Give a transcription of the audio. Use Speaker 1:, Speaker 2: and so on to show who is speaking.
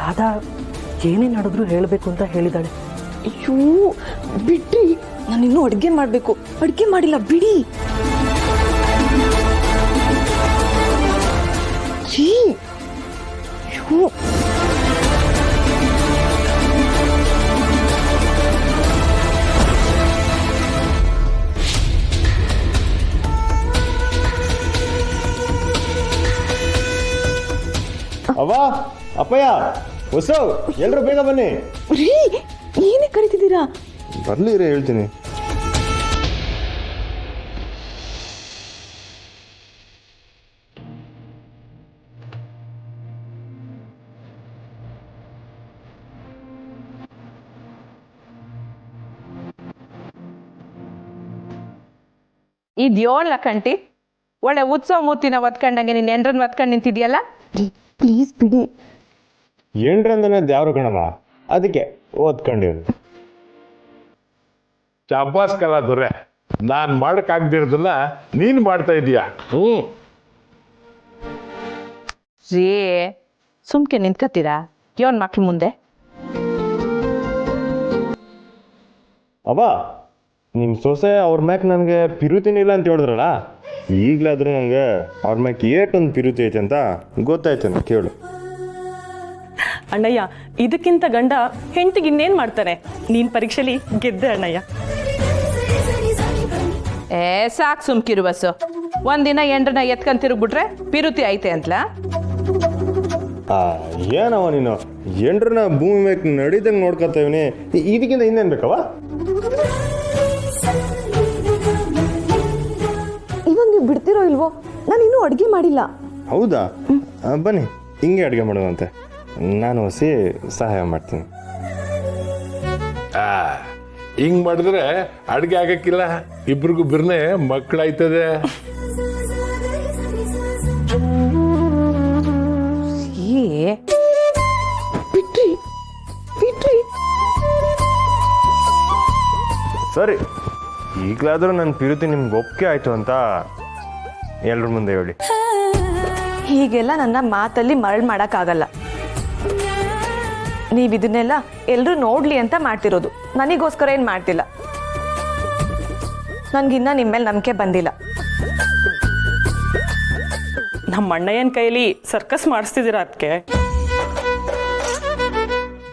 Speaker 1: ರಾಧಾ ಏನೇ ನಡೆದ್ರು ಹೇಳಬೇಕು ಅಂತ ಹೇಳಿದಾಳೆ.
Speaker 2: ಅಯ್ಯೋ ಬಿಡ್ರಿ, ನಾನಿನ್ನೂ ಅಡುಗೆ ಮಾಡಬೇಕು. ಅಡುಗೆ ಮಾಡಿಲ್ಲ ಬಿಡಿ. ಛೀ, ಅಯ್ಯೋ
Speaker 3: ಅವ್ವ, ಅಪ್ಪಯ್ಯ, ಹೊಸು, ಎಲ್ರು ಬೇಗ ಬನ್ನಿ.
Speaker 2: ರೀ, ಏನೇ ಕರಿತಿದ್ದೀರಾ?
Speaker 3: ಬರ್ಲಿ ರೀ, ಹೇಳ್ತೀನಿ.
Speaker 4: ಇದ್ಯೋಳ ಕಂಟಿ ಒಳ್ಳೆ ಉತ್ಸವ ಮೂರ್ತಿನ ಒತ್ಕೊಂಡಂಗೆ ನೀನ್ ಎಂಡ್ರನ್ ಒತ್ಕೊಂಡು ನಿಂತಿದ್ಯಲ್ಲ.
Speaker 2: ಪ್ಲೀಸ್ ಬಿಡಿ.
Speaker 3: ಏನ್ರಂದನೇ ದ್ಯಾವ್ರು ಕಣವ, ಅದಕ್ಕೆ ಓದ್ಕೊಂಡಿರು.
Speaker 5: ಶಾಬಾಸ್ ಕಲಾ ದೊರೆ, ನಾನು ಮಾಡಕ್ಕಾಗ್ದಿರೋದನ್ನ ನೀನು ಮಾಡ್ತಾ ಇದೀಯ.
Speaker 4: ರೇ ಸುಮ್ಕೆ ನಿಂತ್ಕತ್ತೀರಾ ಯೋನ್ ಮಕ್ಳು ಮುಂದೆ?
Speaker 3: ಅವ್ವ, ನಿಮ್ಮ ಸೊಸೆ ಅವ್ರ ಮ್ಯಾಕ್ ನನಗೆ ಪಿರುತಿನ ಇಲ್ಲ ಅಂತ ಹೇಳಿದ್ರಲ್ಲ, ಈಗಲಾದ್ರೂ ನನಗೆ ಅವ್ರ ಮ್ಯಾಕ್ ಏಟೊಂದು ಪಿರುತಿ ಐತೆ ಅಂತ ಗೊತ್ತಾಯ್ತು. ಕೇಳು
Speaker 1: ಅಣ್ಣಯ್ಯ, ಇದಕ್ಕಿಂತ ಗಂಡ ಹೆಂಡತಿಗೆ ಇನ್ನೇನು ಮಾಡ್ತಾನೆ? ನೀನು ಪರೀಕ್ಷೆಲಿ ಗೆದ್ದೆ ಅಣ್ಣಯ್ಯ.
Speaker 4: ಸಾಕು ಸುಮ್ಕಿರು ಬಸ್ಸು. ಒಂದಿನ ಎಂಡ್ರನ್ನ ಎತ್ಕೊಂಡ್ ತಿರುಗ್ಬಿಟ್ರೆ ಪಿರುತಿ ಐತೆ ಅಂತಲಾ?
Speaker 3: ಏನವ ನೀನು ಎಂಡ್ರನ್ನ ಭೂಮಿ ಮ್ಯಾಕ್ ನಡೀದಂಗೆ ನೋಡ್ಕೊತಾವಿನಿ, ಇದಕ್ಕಿಂತ ಇನ್ನೇನು ಬೇಕವ?
Speaker 2: ಇವಾಗ ನೀವು ಬಿಡ್ತಿರೋ ಇಲ್ವೋ? ನಾನು ಇನ್ನೂ ಅಡುಗೆ ಮಾಡಿಲ್ಲ.
Speaker 3: ಹೌದಾ? ಬನ್ನಿ, ಹಿಂಗೆ ಅಡುಗೆ ಮಾಡೋದಂತೆ. ನಾನು ಹೊಸಿ ಸಹಾಯ ಮಾಡ್ತೀನಿ.
Speaker 5: ಹಿಂಗ್ ಮಾಡಿದ್ರೆ ಅಡ್ಗೆ ಆಗಕ್ಕಿಲ್ಲ, ಇಬ್ರಿಗೂ ಬಿರ್ನೆ ಮಕ್ಕಳಾಯ್ತದೆ.
Speaker 2: ಬಿಟ್ರಿ ಬಿಟ್ರಿ.
Speaker 3: ಸರಿ, ಈಗಲಾದರೂ ನನ್ನ ಪಿರುತಿ ನಿಮ್ಗೆ ಒಪ್ಪಿಗೆ ಆಯಿತು ಅಂತ ಎಲ್ರ ಮುಂದೆ ಹೇಳಿ.
Speaker 2: ಹೀಗೆಲ್ಲ ನನ್ನ ಮಾತಲ್ಲಿ ಮರಳು ಮಾಡೋಕ್ಕಾಗಲ್ಲ. ನೀವು ಇದನ್ನೆಲ್ಲ ಎಲ್ಲರೂ ನೋಡ್ಲಿ ಅಂತ ಮಾಡ್ತಿರೋದು, ನನಗೋಸ್ಕರ ಏನು ಮಾಡ್ತಿಲ್ಲ. ನನಗಿನ್ನ ನಿಮ್ಮ ಮೇಲೆ ನಂಬಿಕೆ ಬಂದಿಲ್ಲ.
Speaker 1: ನಮ್ಮ ಅಣ್ಣಯ್ಯನ ಕೈಲಿ ಸರ್ಕಸ್ ಮಾಡಿಸ್ತಿದ್ದೀರಾ ಅದಕ್ಕೆ?